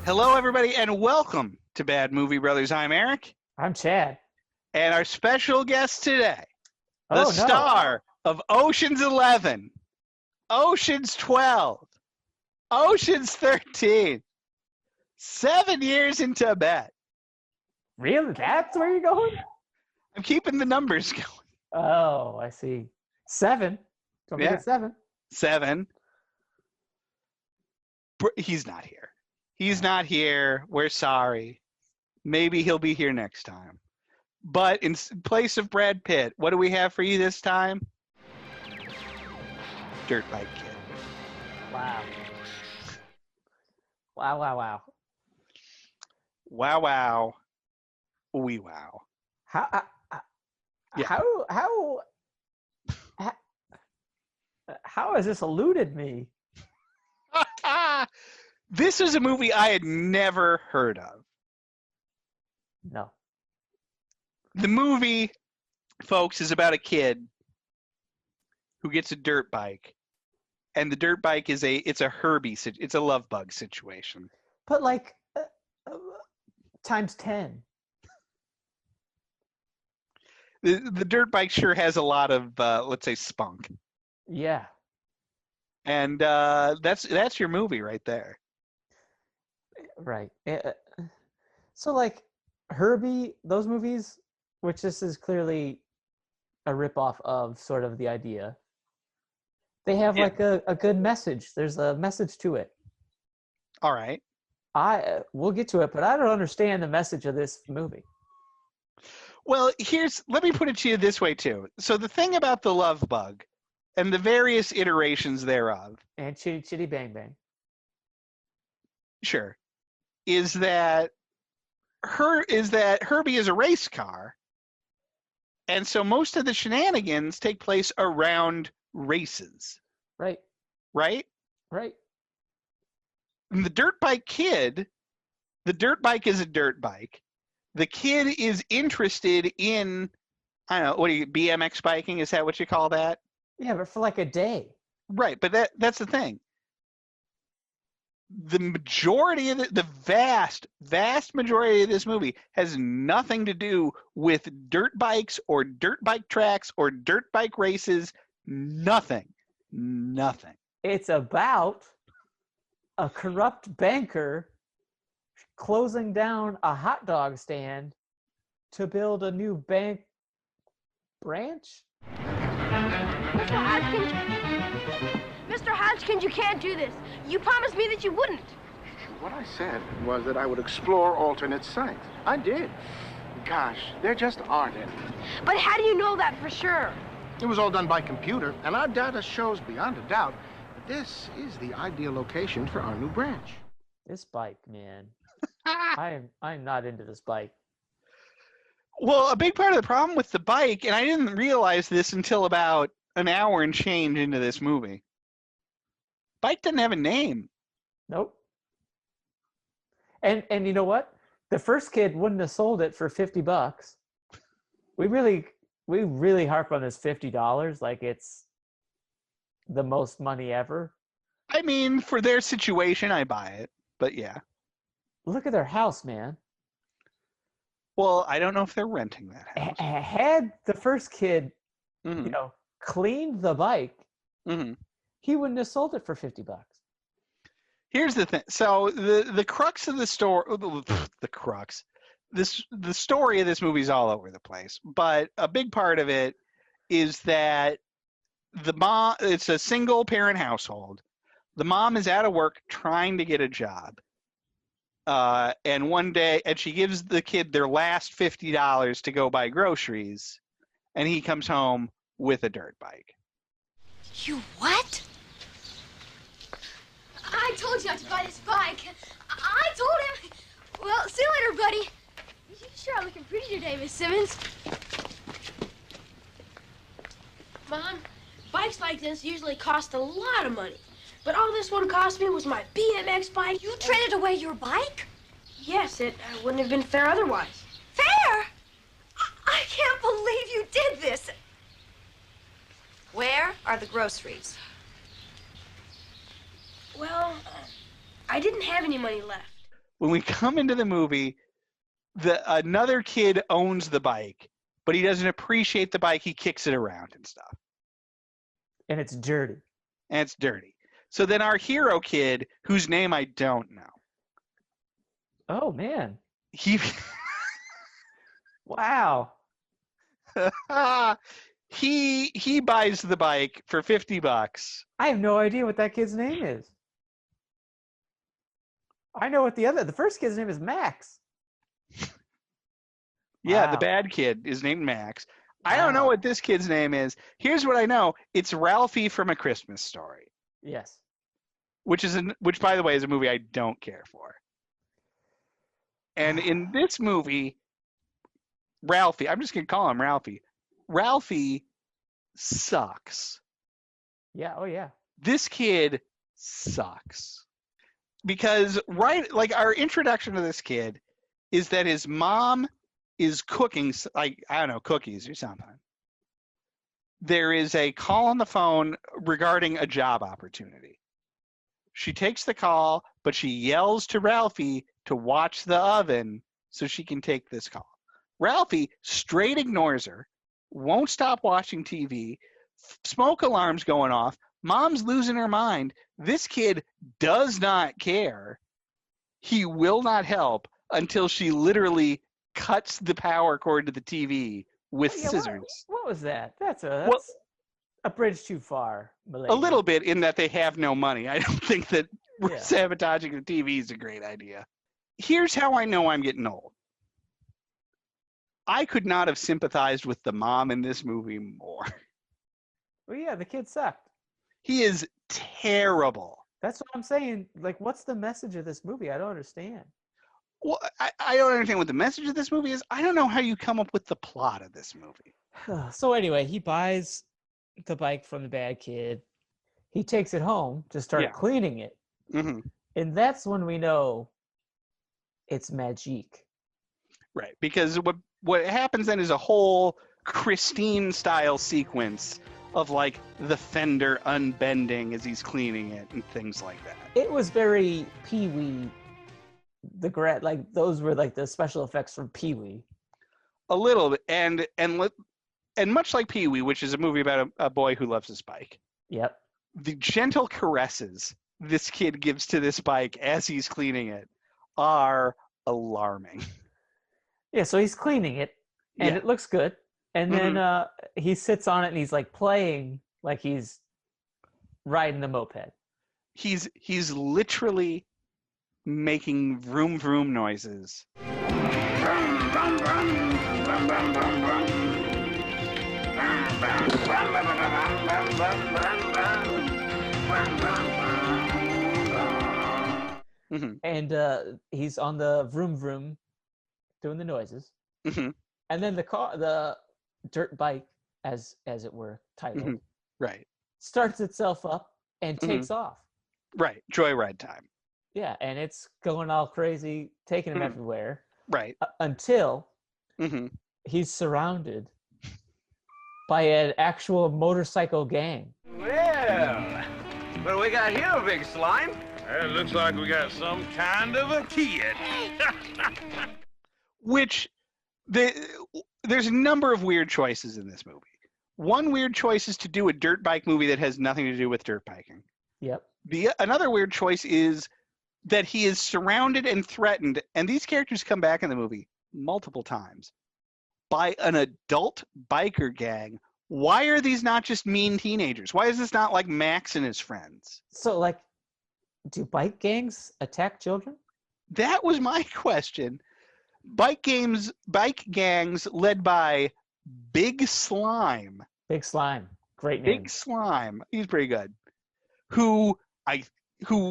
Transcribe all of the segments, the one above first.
Hello, everybody, and welcome to Bad Movie Brothers. I'm Eric, I'm Chad. and our special guest today, the Oh, no. star of Ocean's 11, Ocean's 12, Ocean's 13, 7 Years in Tibet. Really? That's where you're going? I'm keeping the numbers going. Oh, I see. 7. Don't Yeah. forget 7. 7. He's not here. He's not here. We're sorry. Maybe he'll be here next time. But in place of Brad Pitt, what do we have for you this time? Dirt Bike Kid. Wow. Wow, wow, wow. Wow, wow. Wee wow. How, Yeah. how has this eluded me? This is a movie I had never heard of. No. The movie, folks, is about a kid who gets a dirt bike, and the dirt bike is it's a Herbie, it's a love bug situation. But like times 10. The dirt bike sure has a lot of let's say spunk, Yeah. and that's your movie right there. Right. So like Herbie, those movies, which this is clearly a ripoff of sort of the idea. They have like a good message. There's a message to it. All right. We'll get to it, but I don't understand the message of this movie. Well, let me put it to you this way too. So the thing about the love bug and the various iterations thereof, And Chitty Chitty Bang Bang. sure, is that Herbie is a race car, and so most of the shenanigans take place around races, Right. right? Right. And the dirt bike kid, the dirt bike is a dirt bike. The kid is interested in, I don't know, BMX biking? Is that what you call that? Yeah, but for like a day. Right, but that's the thing. The majority of the vast majority of this movie has nothing to do with dirt bikes or dirt bike tracks or dirt bike races. Nothing. It's about a corrupt banker closing down a hot dog stand to build a new bank branch. Mr. Hodgkins, Mr. Hodgkins, you can't do this. You promised me that you wouldn't. What I said was that I would explore alternate sites. I did. Gosh, there just aren't any. But how do you know that for sure? It was all done by computer, and our data shows beyond a doubt that this is the ideal location for our new branch. This bike, man. I'm not into this bike. Well, a big part of the problem with the bike, and I didn't realize this until about an hour and change into this movie, bike doesn't have a name. Nope. And you know what? The first kid wouldn't have sold it for $50. We really harp on this $50 like it's the most money ever. I mean, for their situation, I buy it, but yeah. Look at their house, man. Well, I don't know if they're renting that house. Had the first kid, Mm-hmm. cleaned the bike, Mm-hmm. he wouldn't have sold it for $50. Here's the thing. So the crux of the story, the crux, the story of this movie is all over the place. But a big part of it is that the mom, it's a single parent household. The mom is out of work trying to get a job. And one day, and she gives the kid their last $50 to go buy groceries, and he comes home with a dirt bike. You what? I told you not to buy this bike. I told him. Well, see you later, buddy. You sure are looking pretty today, Miss Simmons. Mom, bikes like this usually cost a lot of money. But all this one cost me was my BMX bike. You traded away your bike? Yes, it wouldn't have been fair otherwise. Fair? I can't believe you did this. Where are the groceries? Well, I didn't have any money left. When we come into the movie, another kid owns the bike, but he doesn't appreciate the bike. He kicks it around and stuff. And it's dirty. And it's dirty. So then our hero kid, whose name I don't know. Oh, man. He Wow. he buys the bike for $50. I have no idea what that kid's name is. I know what the first kid's name is Max. Yeah, the Wow. bad kid is named Max. I don't know Wow. what this kid's name is. Here's what I know. It's Ralphie from A Christmas Story, Yes. which by the way is a movie I don't care for. And in this movie, Ralphie, I'm just going to call him Ralphie. Ralphie sucks. Yeah. Oh, yeah. This kid sucks. Because our introduction to this kid is that his mom is cooking, like, I don't know, cookies or something. There is a call on the phone regarding a job opportunity. She takes the call, but she yells to Ralphie to watch the oven so she can take this call. Ralphie straight ignores her, won't stop watching TV, smoke alarms going off, mom's losing her mind. This kid does not care. He will not help until she literally cuts the power cord to the TV with Yeah, scissors. What was that? That's a bridge too far. A little bit, in that they have no money. I don't think that Yeah. sabotaging the TV is a great idea. Here's how I know I'm getting old. I could not have sympathized with the mom in this movie more. Well, yeah, the kid sucked. He is terrible. That's what I'm saying. Like, what's the message of this movie? I don't understand. Well, I don't understand what the message of this movie is. I don't know how you come up with the plot of this movie. So anyway, he buys the bike from the bad kid. He takes it home to start cleaning it. Mm-hmm. And that's when we know it's magique. Right, because what happens then is a whole Christine-style sequence of, like, the fender unbending as he's cleaning it and things like that. It was very Pee-wee. Like, those were like the special effects from Pee-wee. A little bit, and much like Pee-wee, which is a movie about a boy who loves his bike. Yep. The gentle caresses this kid gives to this bike as he's cleaning it are alarming. Yeah, so he's cleaning it, and it looks good. And then he sits on it, and he's like playing like he's riding the moped. He's literally making vroom vroom noises. Mm-hmm. And he's on the vroom vroom doing the noises. Mm-hmm. And then the dirt bike, as it were titled, Mm-hmm. Right, starts itself up and takes off. Right, joyride time. Yeah, and it's going all crazy, taking him everywhere. Right. Until he's surrounded by an actual motorcycle gang. Well, what do we got here, Big Slime? It looks like we got some kind of a kid. Which, there's a number of weird choices in this movie. One weird choice is to do a dirt bike movie that has nothing to do with dirt biking. Yep. Another weird choice is that he is surrounded and threatened, and these characters come back in the movie multiple times, by an adult biker gang. Why are these not just mean teenagers? Why is this not like Max and his friends? So, like, do bike gangs attack children? That was my question. Bike gangs led by Big Slime. Big Slime. Great name. Big Slime. He's pretty good. Who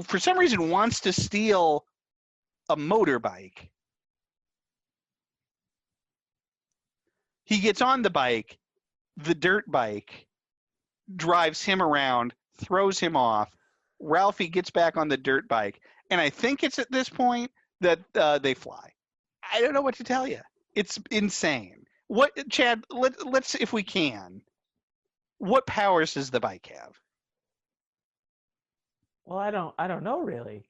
for some reason wants to steal a motorbike. He gets on the bike, the dirt bike, drives him around, throws him off. Ralphie gets back on the dirt bike, and I think it's at this point that they fly. I don't know what to tell you. It's insane. What, Chad? Let's, if we can, what powers does the bike have? Well, I don't know really.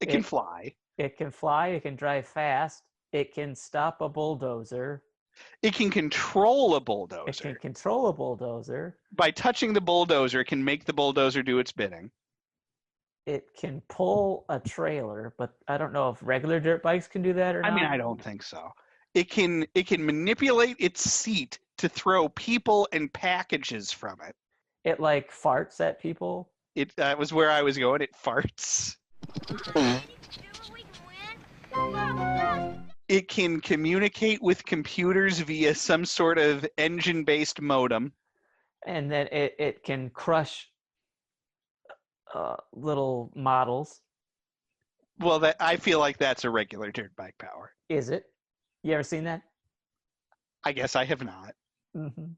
It can fly. It can fly. It can drive fast. It can stop a bulldozer. It can control a It bulldozer. can control a bulldozer. By touching the bulldozer, it can make the bulldozer do its bidding. It can pull a trailer, but I don't know if regular dirt bikes can do that or not. I mean, I don't think so. It can manipulate its seat to throw people and packages from it. It like farts at people. That was where I was going. It farts. It can communicate with computers via some sort of engine-based modem. And then it can crush little models. Well, I feel like that's a regular dirt bike power. Is it? You ever seen that? I guess I have not. Mm-hmm.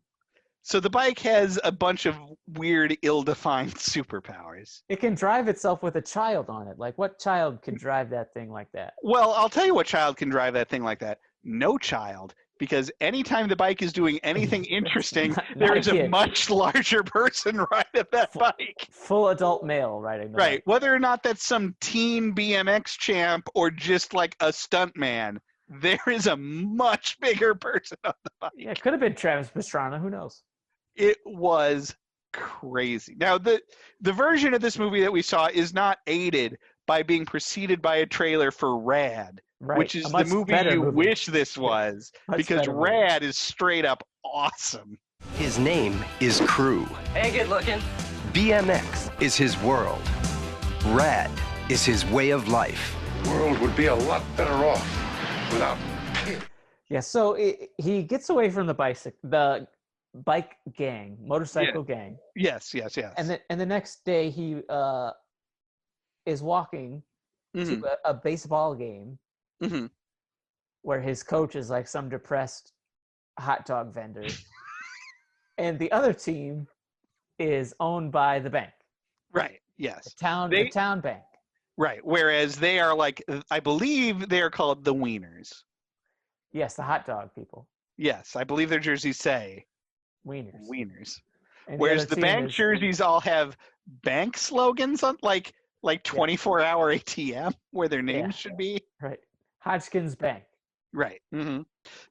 So the bike has a bunch of weird, ill-defined superpowers. It can drive itself with a child on it. Like, what child can drive that thing like that? Well, I'll tell you what child can drive that thing like that. No child. Because anytime the bike is doing anything interesting, there is a much larger person riding that bike. Full adult male riding the bike. Whether or not that's some teen BMX champ or just like a stunt man, there is a much bigger person on the bike. Yeah, it could have been Travis Pastrana. Who knows? It was crazy. Now, the version of this movie that we saw is not aided by being preceded by a trailer for Rad, which is the movie you wish this was, because Rad is straight up awesome. His name is Crew. Hey, good looking. BMX is his world. Rad is his way of life. The world would be a lot better off without him. Yeah, so he gets away from the bike gang, motorcycle gang. Yes. And the next day he is walking to a baseball game where his coach is like some depressed hot dog vendor. And the other team is owned by the bank. Right, yes. The town bank. Right, whereas they are like, I believe they are called the Wieners. Yes, the hot dog people. Yes, I believe their jerseys say Wieners. And whereas the bank jerseys all have bank slogans on, like 24-hour ATM, where their names should be. Right. Hodgkins Bank. Right. Mm-hmm.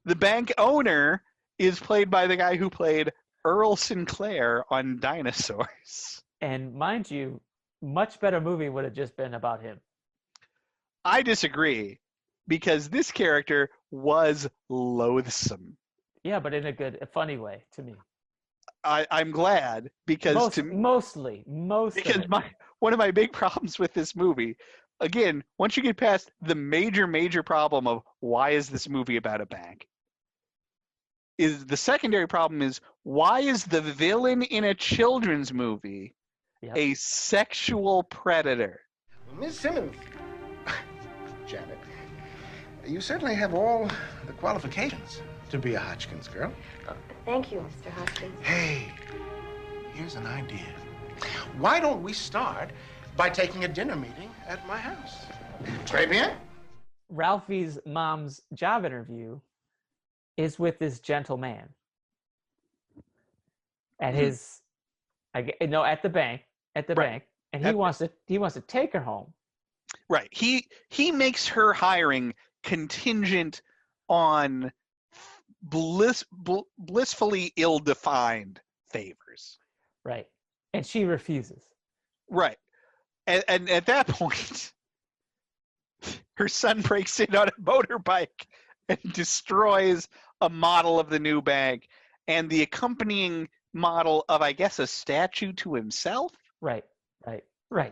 The bank owner is played by the guy who played Earl Sinclair on Dinosaurs. And mind you, much better movie would have just been about him. I disagree, because this character was loathsome. Yeah, but in a funny way to me. I'm glad, because mostly because one of my big problems with this movie, again, once you get past the major problem of why is this movie about a bank, is the secondary problem is why is the villain in a children's movie a sexual predator? Well, Miss Simmons, Janet, you certainly have all the qualifications to be a Hodgkins girl. Thank you, Mr. Hodgkins. Hey, here's an idea. Why don't we start by taking a dinner meeting at my house? Très bien. Ralphie's mom's job interview is with this gentleman at his, at the bank, and he wants to take her home. Right. He makes her hiring contingent on blissfully ill-defined favors. Right. And she refuses. Right. And at that point, her son breaks in on a motorbike and destroys a model of the new bank and the accompanying model of, I guess, a statue to himself. Right.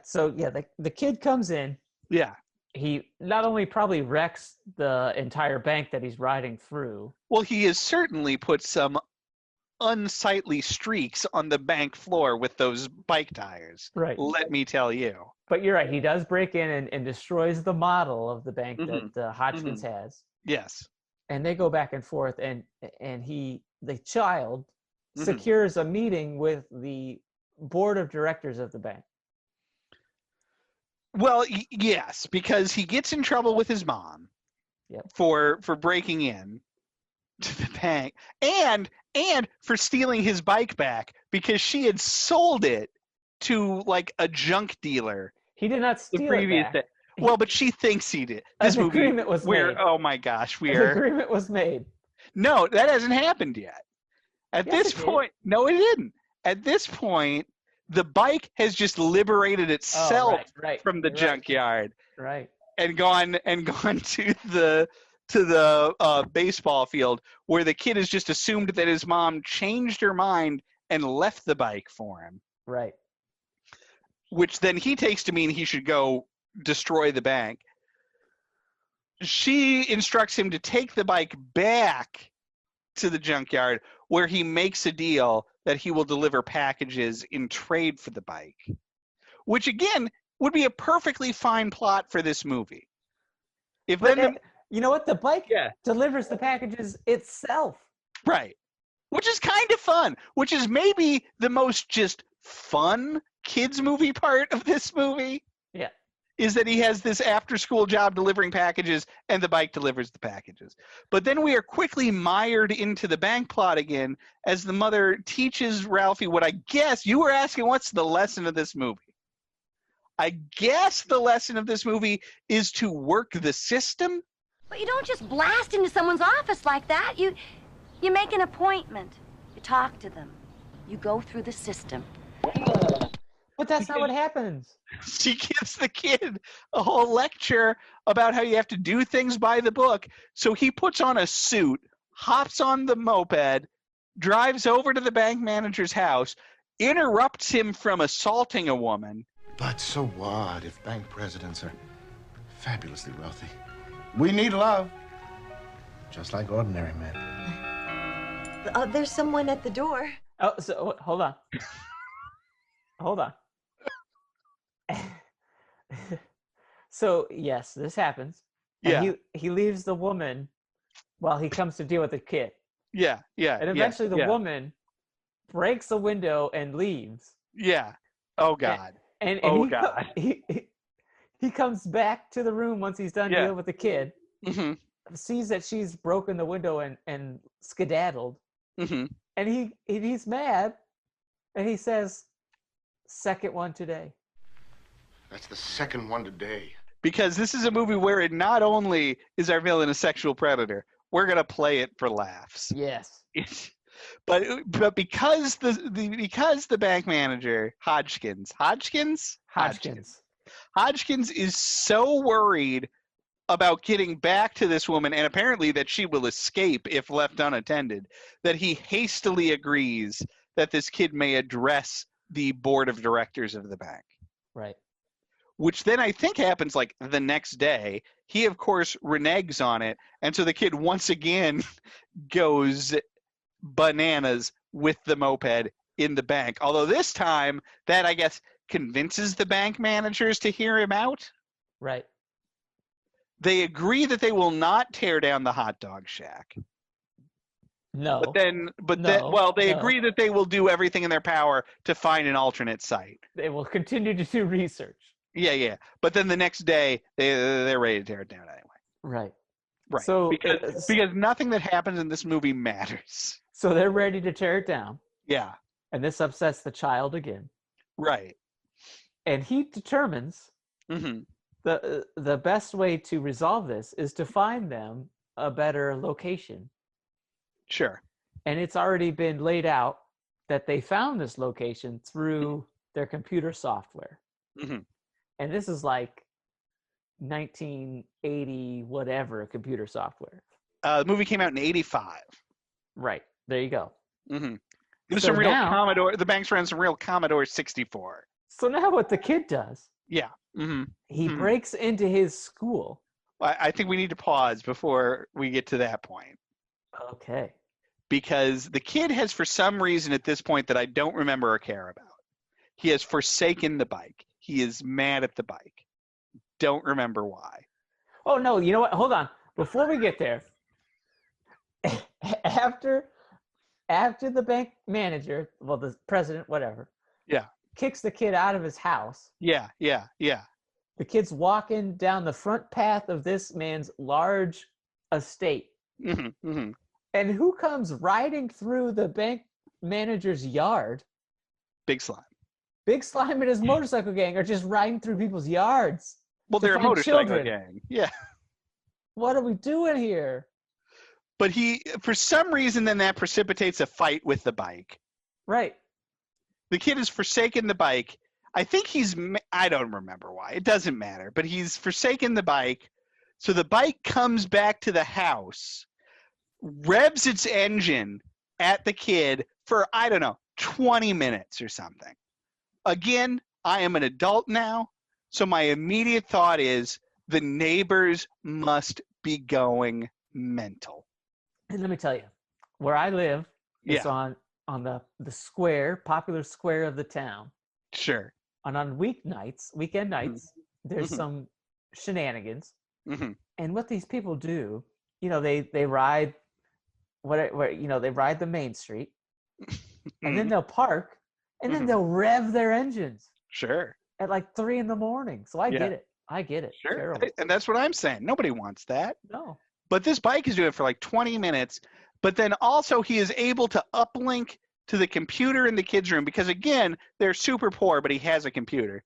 So, yeah, the kid comes in. Yeah. He not only probably wrecks the entire bank that he's riding through. Well, he has certainly put some unsightly streaks on the bank floor with those bike tires. Right. Let me tell you. But you're right. He does break in and destroys the model of the bank that Hodgkins has. Yes. And they go back and forth, and the child secures a meeting with the board of directors of the bank. Well, yes, because he gets in trouble with his mom for breaking in to the bank and for stealing his bike back because she had sold it to like a junk dealer. He did not steal it back. Well, but she thinks he did. This An movie, agreement was made. oh my gosh, An agreement was made. No, that hasn't happened yet. At Yes, this it did. point, no, it didn't. At this point, the bike has just liberated itself right. from the You're junkyard Right. and gone to the baseball field, where the kid has just assumed that his mom changed her mind and left the bike for him, Right. which then he takes to mean he should go destroy the bank. She instructs him to take the bike back to the junkyard, where he makes a deal that he will deliver packages in trade for the bike, which again would be a perfectly fine plot for this movie. If But then you know what? The bike Yeah. delivers the packages itself. right, which is kind of fun, which is maybe the most just fun kids movie part of this movie. Yeah. Is that he has this after-school job delivering packages, and the bike delivers the packages. But then we are quickly mired into the bank plot again, as the mother teaches Ralphie what I guess you were asking. What's the lesson of this movie? I guess the lesson of this movie is to work the system. But you don't just blast into someone's office like that. You make an appointment. You talk to them. You go through the system. But that's not what happens. She gives the kid a whole lecture about how you have to do things by the book. So he puts on a suit, hops on the moped, drives over to the bank manager's house, interrupts him from assaulting a woman. But so what if bank presidents are fabulously wealthy? We need love, just like ordinary men. There's someone at the door. Oh, so hold on. Hold on. So yes, this happens. And Yeah. he leaves the woman while he comes to deal with the kid. Yeah. And eventually the woman breaks the window and leaves. Yeah. Oh God. And Oh, he, God. He comes back to the room once he's done Yeah. dealing with the kid, Mm-hmm. sees that she's broken the window and skedaddled, Mm-hmm. and he's mad, and he says, "Second one today." That's the second one today. Because this is a movie where it not only is our villain a sexual predator, we're gonna play it for laughs. Yes. But because the bank manager Hodgkins is so worried about getting back to this woman, and apparently that she will escape if left unattended, that he hastily agrees that this kid may address the board of directors of the bank. Right. Which then I think happens like the next day. He, of course, reneges on it. And so the kid once again goes bananas with the moped in the bank. Although this time, that, I guess, convinces the bank managers to hear him out. Right. They agree that they will not tear down the hot dog shack. No. They agree that they will do everything in their power to find an alternate site. They will continue to do research. Yeah. But then the next day, they're ready to tear it down anyway. Right. Right. So because nothing that happens in this movie matters. So they're ready to tear it down. Yeah. And this upsets the child again. Right. And he determines Mm-hmm. the best way to resolve this is to find them a better location. Sure. And it's already been laid out that they found this location through their computer software. Mm-hmm. And this is like 1980 whatever computer software. The movie came out in 85. Right. There you go. Mm-hmm. It was So some real now- Commodore. The banks ran some real Commodore 64. So now what the kid does, Yeah. Mm-hmm. he Mhm. breaks into his school. I think we need to pause before we get to that point. Okay. Because the kid has, for some reason at this point that I don't remember or care about, he has forsaken the bike. He is mad at the bike. Don't remember why. Oh no, you know what? Hold on. Before we get there, after the bank manager, well, the president, whatever, Yeah. kicks the kid out of his house, Yeah. the kid's walking down the front path of this man's large estate. Mm-hmm. Mm-hmm. And who comes riding through the bank manager's yard? Big Slime. Big Slime and his motorcycle gang are just riding through people's yards. Well, to they're a find motorcycle children. gang. Yeah. What are we doing here? But for some reason, then that precipitates a fight with the bike. Right. The kid has forsaken the bike. I think I don't remember why. It doesn't matter. But he's forsaken the bike. So the bike comes back to the house, revs its engine at the kid for, I don't know, 20 minutes or something. Again, I am an adult now. So my immediate thought is the neighbors must be going mental. And let me tell you, where I live is Yeah. on the popular square of the town. Sure. And on weekend nights, there's some shenanigans. Mm-hmm. And what these people do, they ride they ride the main street, and then they'll park, and then they'll rev their engines. Sure. At like 3 a.m. So I get it. Sure. Terrible. And that's what I'm saying. Nobody wants that. No. But this bike is doing it for like 20 minutes. But then also he is able to uplink to the computer in the kids' room because, again, they're super poor, but he has a computer.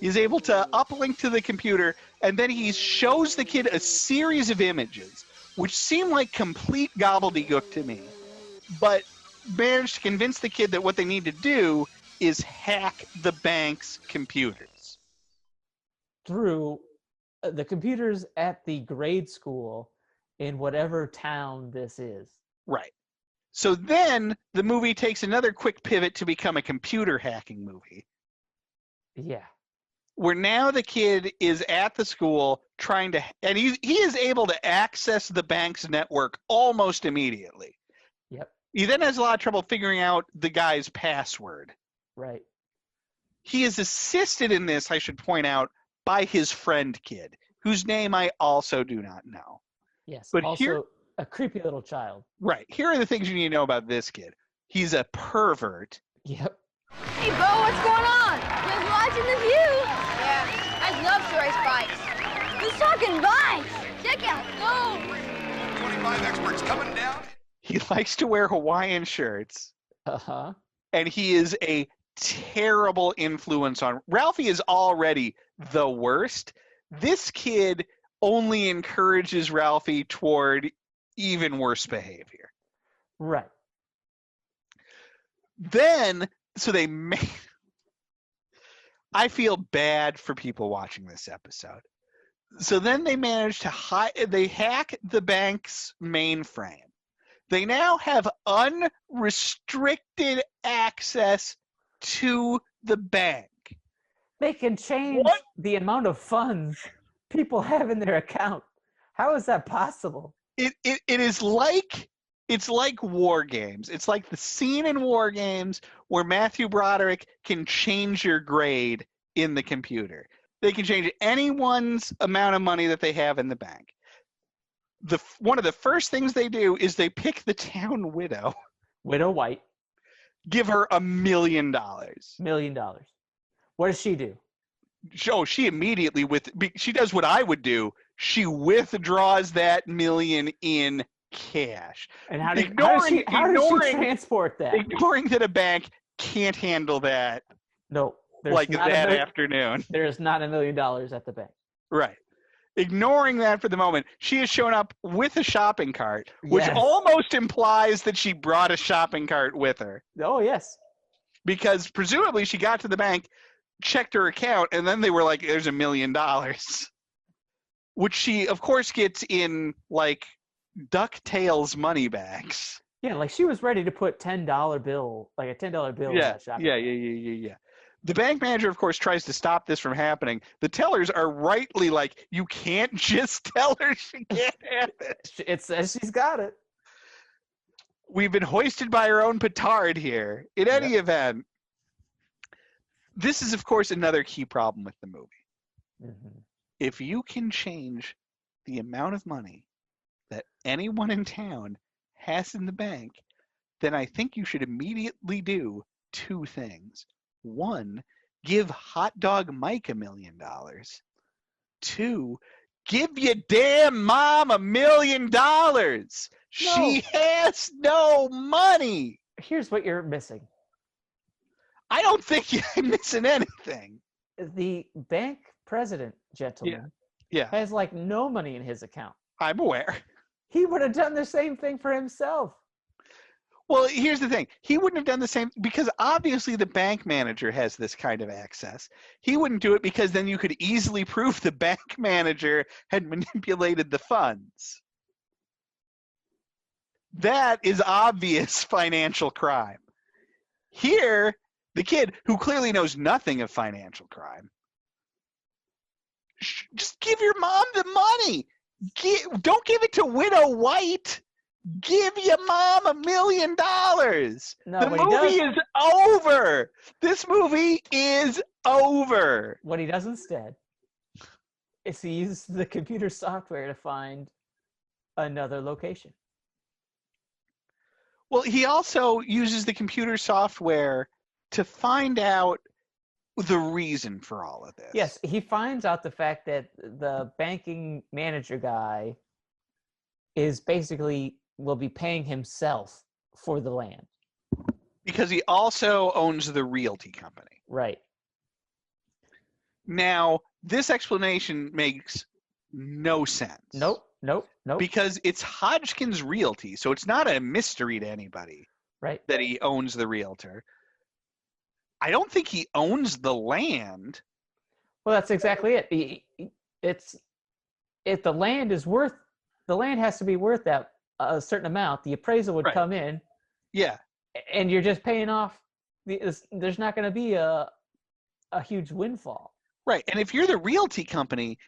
He's able to uplink to the computer, and then he shows the kid a series of images, which seem like complete gobbledygook to me, but managed to convince the kid that what they need to do is hack the bank's computers. Through the computers at the grade school in whatever town this is. Right. So then the movie takes another quick pivot to become a computer hacking movie. Yeah. Where now the kid is at the school and he is able to access the bank's network almost immediately. Yep. He then has a lot of trouble figuring out the guy's password. Right. He is assisted in this, I should point out, by his friend kid, whose name I also do not know. Yes. But also a creepy little child. Right. Here are the things you need to know about this kid. He's a pervert. Yep. Hey, Bo, what's going on? Just watching the view. Yeah, I love to race bikes. Who's talking bikes? Check out those. 25 experts coming down. He likes to wear Hawaiian shirts. Uh-huh. And he is a terrible influence on Ralphie is already the worst. This kid only encourages Ralphie toward even worse behavior. Right. Then, I feel bad for people watching this episode. So then they manage to they hack the bank's mainframe. They now have unrestricted access to the bank. They can change the amount of funds people have in their account. How is that possible? It is like it's like War Games. It's like the scene in War Games where Matthew Broderick can change your grade in the computer. They can change anyone's amount of money that they have in the bank. One of the first things they do is they pick the town widow. Widow White. Give her $1 million. $1 million. What does she do? She immediately she does what I would do. She withdraws that $1 million in cash. And how does she transport that? Ignoring that a bank can't handle that. No. Like that afternoon. There is not $1 million at the bank. Right. Ignoring that for the moment, she has shown up with a shopping cart, which almost implies that she brought a shopping cart with her. Oh, yes. Because presumably she got to the bank, checked her account, and then they were like, there's $1 million. Which she, of course, gets in, like, DuckTales money bags. Yeah, like she was ready to put a $10 bill in that shopping cart. Yeah. The bank manager, of course, tries to stop this from happening. The tellers are rightly like, you can't just tell her she can't have it. It says she's got it. We've been hoisted by our own petard here. In any event, this is, of course, another key problem with the movie. Mm-hmm. If you can change the amount of money that anyone in town has in the bank, then I think you should immediately do two things. One, give Hot Dog Mike $1 million. Two, give your damn mom $1 million. She has no money. Here's what you're missing. I don't think you're missing anything. The bank president gentleman Yeah, has like no money in his account. I'm aware. He would have done the same thing for himself. Well, here's the thing. He wouldn't have done the same because obviously the bank manager has this kind of access. He wouldn't do it because then you could easily prove the bank manager had manipulated the funds. That is obvious financial crime. Here, the kid who clearly knows nothing of financial crime, just give your mom the money. Don't give it to Widow White. Give your mom $1 million. No, The movie is over. This movie is over. What he does instead is he uses the computer software to find another location. Well, he also uses the computer software to find out the reason for all of this. Yes, he finds out the fact that the banking manager guy is basically will be paying himself for the land. Because he also owns the realty company. Right. Now, this explanation makes no sense. Nope. Because it's Hodgkin's Realty, so it's not a mystery to anybody Right. that he owns the realtor. I don't think he owns the land. Well, that's exactly it. If the land has to be worth that a certain amount. The appraisal would come in. Yeah. And you're just paying off. There's not going to be a huge windfall. Right. And if you're the realty company,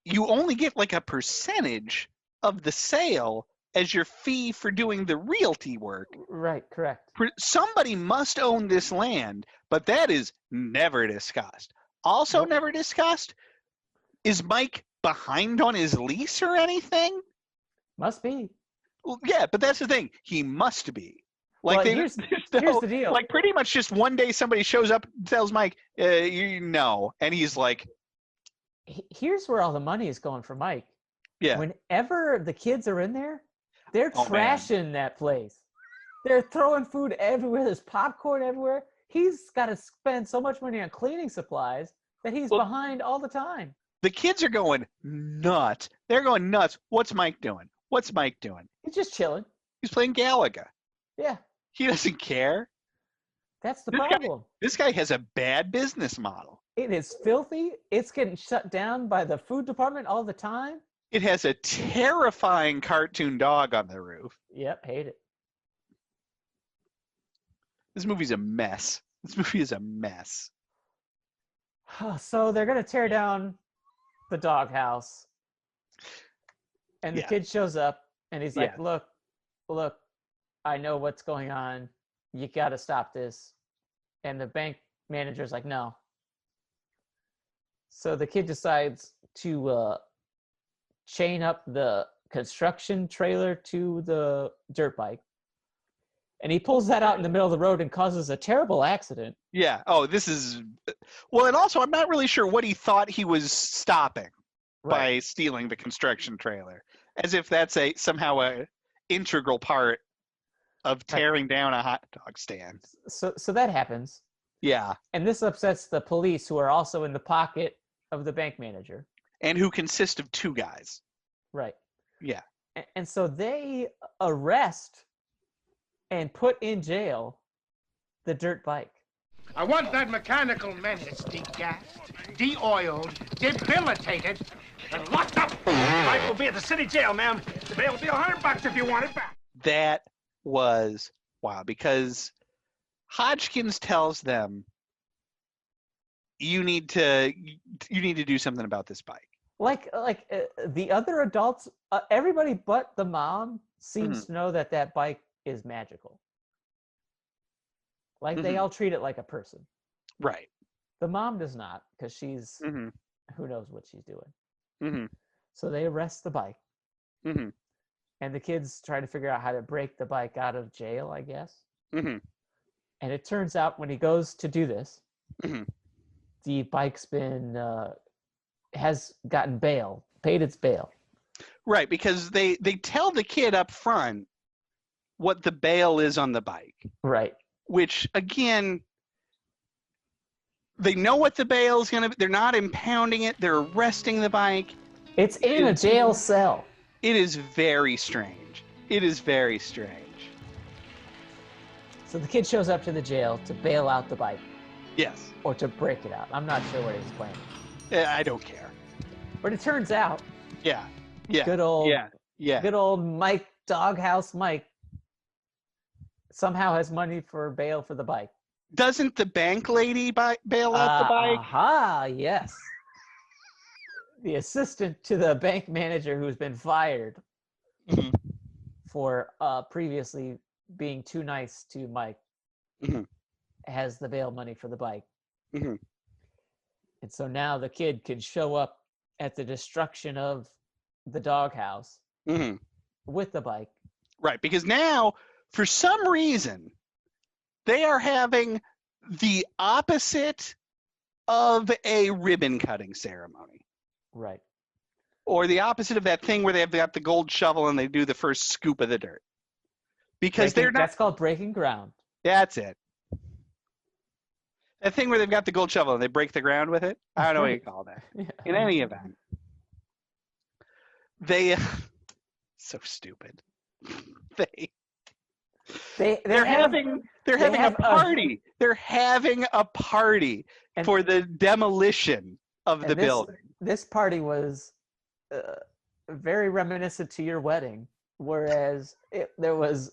you only get like a percentage of the sale as your fee for doing the realty work. Right, correct. Somebody must own this land, but that is never discussed. Also never discussed, is Mike behind on his lease or anything? Must be. Well, yeah, but that's the thing. He must be. Like, Well, here's the deal. Like, pretty much just one day somebody shows up and tells Mike, no. And he's like... Here's where all the money is going for Mike. Yeah. Whenever the kids are in there, they're trashing that place. They're throwing food everywhere. There's popcorn everywhere. He's got to spend so much money on cleaning supplies that he's behind all the time. The kids are going nuts. They're going nuts. What's Mike doing? What's Mike doing? He's just chilling. He's playing Galaga. Yeah. He doesn't care. That's the problem. This guy has a bad business model. It is filthy. It's getting shut down by the food department all the time. It has a terrifying cartoon dog on the roof. Yep, hate it. This movie's a mess. This movie is a mess. So they're going to tear down the doghouse. And the kid shows up and he's like, look, I know what's going on. You got to stop this. And the bank manager's like, no. So the kid decides to chain up the construction trailer to the dirt bike. And he pulls that out in the middle of the road and causes a terrible accident. Yeah. Oh, this is... Well, and also, I'm not really sure what he thought he was stopping by stealing the construction trailer. As if that's somehow a integral part of tearing down a hot dog stand. So that happens. Yeah. And this upsets the police, who are also in the pocket of the bank manager. And who consist of two guys. Right. Yeah. And so they arrest and put in jail the dirt bike. I want that mechanical menace degassed, de-oiled, debilitated, and locked up. Mike will be at the city jail, ma'am. The bail will be $100 if you want it back. That was wow, because Hodgkins tells them you need to do something about this bike. Like the other adults, everybody but the mom seems to know that bike is magical. Like they all treat it like a person. Right. The mom does not, because she's who knows what she's doing. Mm-hmm. So they arrest the bike. Mm-hmm. And the kids try to figure out how to break the bike out of jail, I guess. Mm-hmm. And it turns out when he goes to do this, the bike's been has gotten bail, paid its bail. Right, because they tell the kid up front what the bail is on the bike. Right. Which, again, They know what the bail's going to be. They're not impounding it. They're arresting the bike. It's in a jail cell. It is very strange. It is very strange. So the kid shows up to the jail to bail out the bike. Yes. Or to break it out. I'm not sure what he's planning. I don't care. But it turns out, Yeah. Yeah. good old, Yeah. good old Mike, Doghouse Mike, somehow has money for bail for the bike. Doesn't the bank lady bail out the bike? Aha, yes. The assistant to the bank manager who's been fired for previously being too nice to Mike has the bail money for the bike. And so now the kid can show up at the destruction of the doghouse with the bike. Right, because now, for some reason, they are having the opposite of a ribbon cutting ceremony. Right. Or the opposite of that thing where they've got the gold shovel and they do the first scoop of the dirt. Because they're not... That's called breaking ground. That's it. That thing where they've got the gold shovel and they break the ground with it? I don't know what you call that. In any event. They... so stupid. They're having a party. They're having a party for the demolition of the building. This party was very reminiscent to your wedding, whereas there was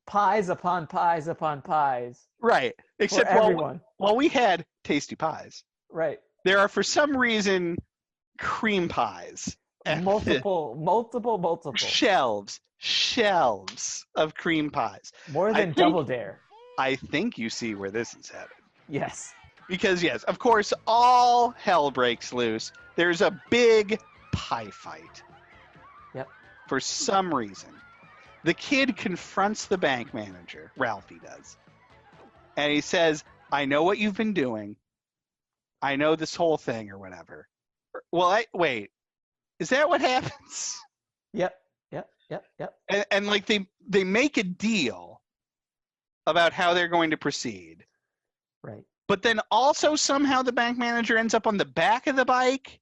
pies upon pies upon pies. Right. Except everyone. Well, we had tasty pies. Right. There are, for some reason, cream pies. Multiple. Shelves of cream pies. More than Double Dare. I think you see where this is headed. Yes. Because, yes, of course, all hell breaks loose. There's a big pie fight. Yep. For some reason. The kid confronts the bank manager, Ralphie does. And he says, I know what you've been doing. I know this whole thing or whatever. Well, wait. Is that what happens? Yep. And like they make a deal about how they're going to proceed. Right. But then also somehow the bank manager ends up on the back of the bike.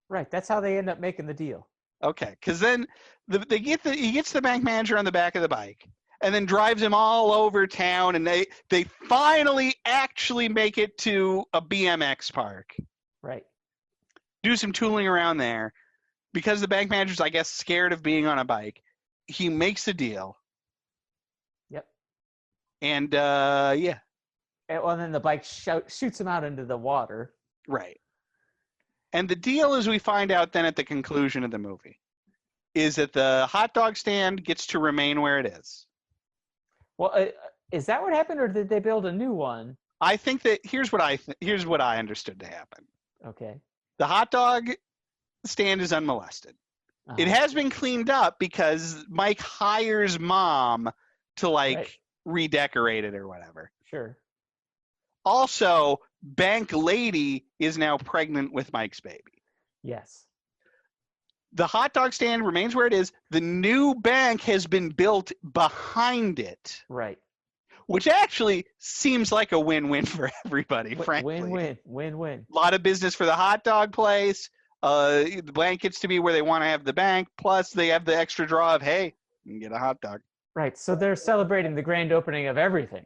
Right. That's how they end up making the deal. Okay, because then he gets the bank manager on the back of the bike and then drives him all over town, and they finally actually make it to a BMX park. Right. Do some tooling around there. Because the bank manager's, I guess, scared of being on a bike, he makes a deal. Yep. And, yeah. And then the bike shoots him out into the water. Right. And the deal, as we find out then at the conclusion of the movie, is that the hot dog stand gets to remain where it is. Well, is that what happened, or did they build a new one? I think that here's what I understood to happen. Okay. The hot dog stand is unmolested. It has been cleaned up because Mike hires mom to redecorate it or whatever. Sure. Also, bank lady is now pregnant with Mike's baby. Yes. The hot dog stand remains where it is. The new bank has been built behind it. Right. Which actually seems like a win-win for everybody, frankly. Win-win. A lot of business for the hot dog place. The bank gets to be where they want to have the bank. Plus, they have the extra draw of, hey, you can get a hot dog. Right. So they're celebrating the grand opening of everything.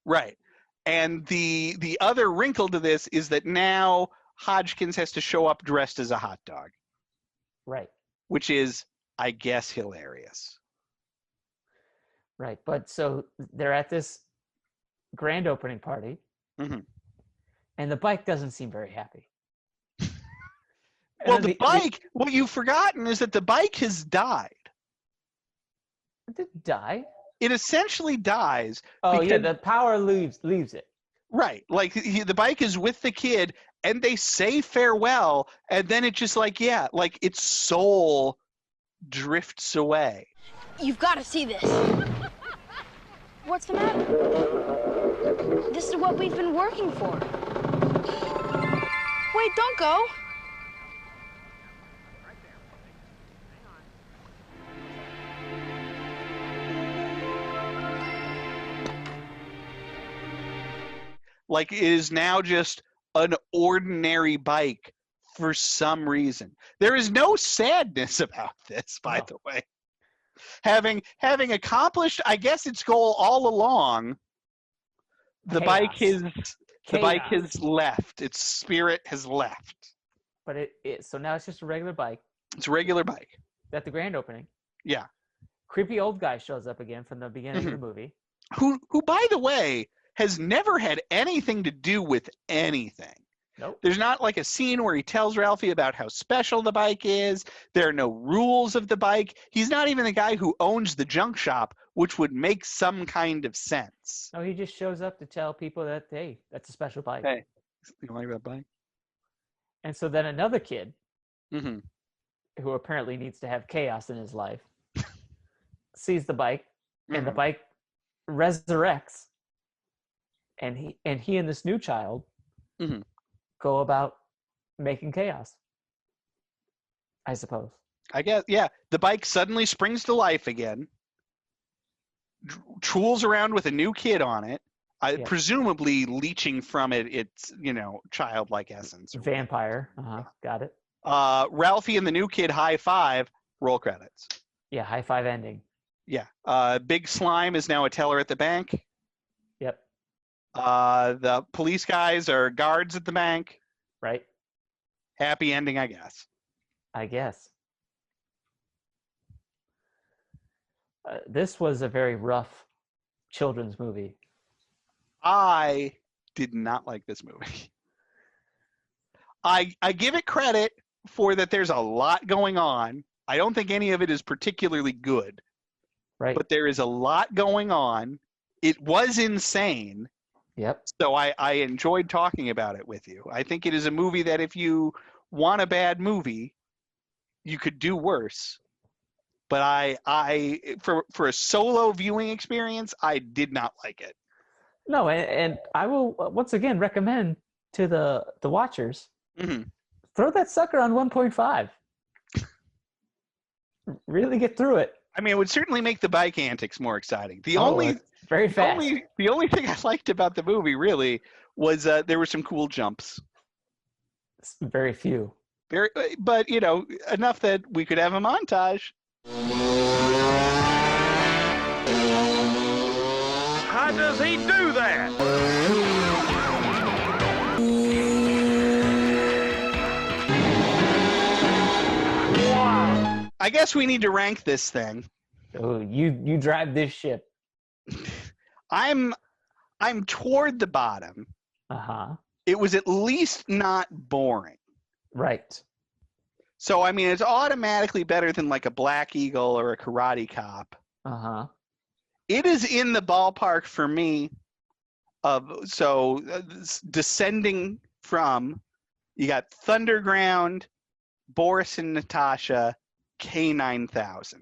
Right. And the other wrinkle to this is that now Hodgkins has to show up dressed as a hot dog. Right. Which is, I guess, hilarious. Right. But so they're at this grand opening party. And the bike doesn't seem very happy. Well, the bike, what you've forgotten is that the bike has died. It didn't die. It essentially dies. Oh, yeah, the power leaves it. Right. Like, the bike is with the kid, and they say farewell, and then it just its soul drifts away. You've got to see this. What's the matter? This is what we've been working for. Wait, don't go. Like, it is now just an ordinary bike for some reason. There is no sadness about this, by the way. Having accomplished, I guess, its goal all along, the bike has left. Its spirit has left. But so now it's just a regular bike. It's a regular bike. At the grand opening. Yeah. Creepy old guy shows up again from the beginning of the movie. Who, by the way, has never had anything to do with anything. Nope. There's not like a scene where he tells Ralphie about how special the bike is. There are no rules of the bike. He's not even the guy who owns the junk shop, which would make some kind of sense. No, he just shows up to tell people that, hey, that's a special bike. Hey, you like that bike? And so then another kid, mm-hmm. who apparently needs to have chaos in his life, sees the bike, mm-hmm. and the bike resurrects. And he and this new child mm-hmm. go about making chaos, I suppose. I guess, yeah. The bike suddenly springs to life again, tools around with a new kid on it, presumably leeching from it its, childlike essence. Vampire. Got it. Ralphie and the new kid high five, roll credits. Yeah, high five ending. Yeah. Big Slime is now a teller at the bank. Yep. The police guys are guards at the bank. Right. Happy ending, I guess. This was a very rough children's movie. I did not like this movie. I give it credit for that there's a lot going on. I don't think any of it is particularly good. Right. But there is a lot going on. It was insane. Yep. So I enjoyed talking about it with you. I think it is a movie that if you want a bad movie, you could do worse. But I for a solo viewing experience, I did not like it. No, and I will once again recommend to the watchers, mm-hmm. throw that sucker on 1.5. Really get through it. I mean, it would certainly make the bike antics more exciting. Very fast. The only thing I liked about the movie really was there were some cool jumps. Very few. But enough that we could have a montage. How does he do that? Wow. I guess we need to rank this thing. Oh, you drive this ship. I'm toward the bottom. It was at least not boring. Right. So I mean, it's automatically better than like a Black Eagle or a Karate Cop. It is in the ballpark for me of descending from. You got Thunderground, Boris and Natasha, K9000.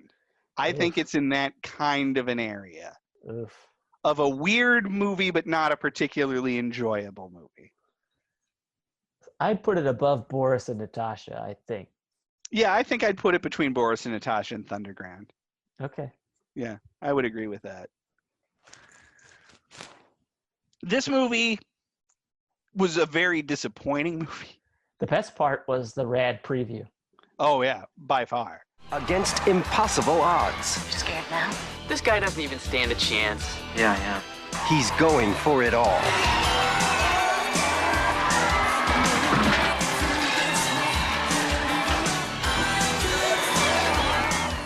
I think it's in that kind of an area. Oof. Of a weird movie, but not a particularly enjoyable movie. I'd put it above Boris and Natasha, I think. Yeah, I think I'd put it between Boris and Natasha and Thunderground. Okay. Yeah, I would agree with that. This movie was a very disappointing movie. The best part was the rad preview. Oh, yeah, by far. Against impossible odds. You scared now? This guy doesn't even stand a chance. Yeah, I am. He's going for it all.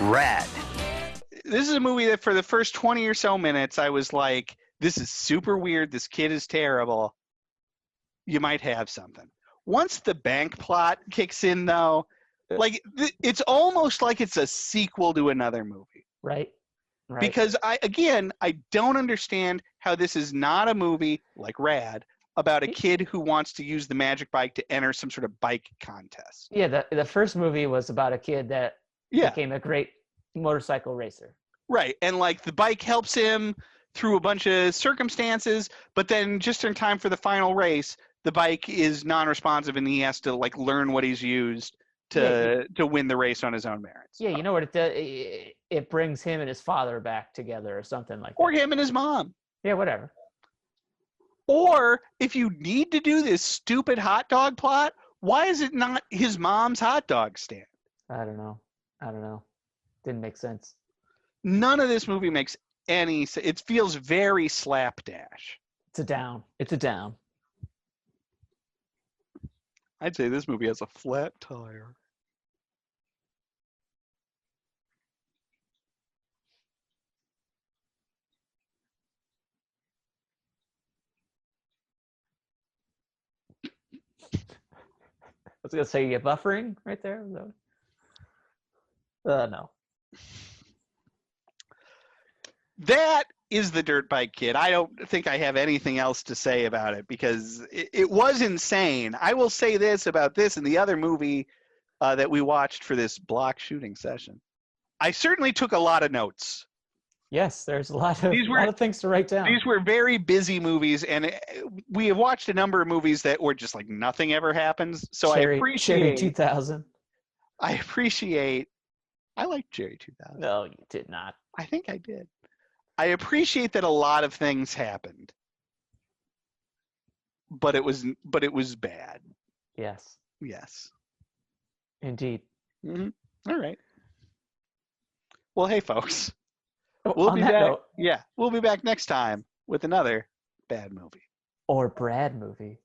Rad. This is a movie that for the first 20 or so minutes, I was like, this is super weird. This kid is terrible. You might have something. Once the bank plot kicks in, though, it's almost like it's a sequel to another movie. Right. Because I don't understand how this is not a movie like Rad about a kid who wants to use the magic bike to enter some sort of bike contest. Yeah, the first movie was about a kid that became a great motorcycle racer. Right, and the bike helps him through a bunch of circumstances, but then just in time for the final race, the bike is non-responsive and he has to learn what he's used to win the race on his own merits. Yeah, you know what it does? It brings him and his father back together or something like that. Or him and his mom. Yeah, whatever. Or if you need to do this stupid hot dog plot, why is it not his mom's hot dog stand? I don't know. Didn't make sense. None of this movie makes any sense. It feels very slapdash. It's a down. I'd say this movie has a flat tire. I was gonna say you buffering right there. No. That is the Dirt Bike Kid. I don't think I have anything else to say about it because it was insane. I will say this about this and the other movie that we watched for this block shooting session. I certainly took a lot of notes. Yes, there's a lot of things to write down. These were very busy movies, and we have watched a number of movies that were just like nothing ever happens. So I appreciate Cherry 2000. I liked Cherry 2000. No, you did not. I think I did. I appreciate that a lot of things happened, but it was bad. Yes. Yes. Indeed. Mm-hmm. All right. Well, hey, folks. We'll be back. Yeah, we'll be back next time with another bad movie. Or Brad movie.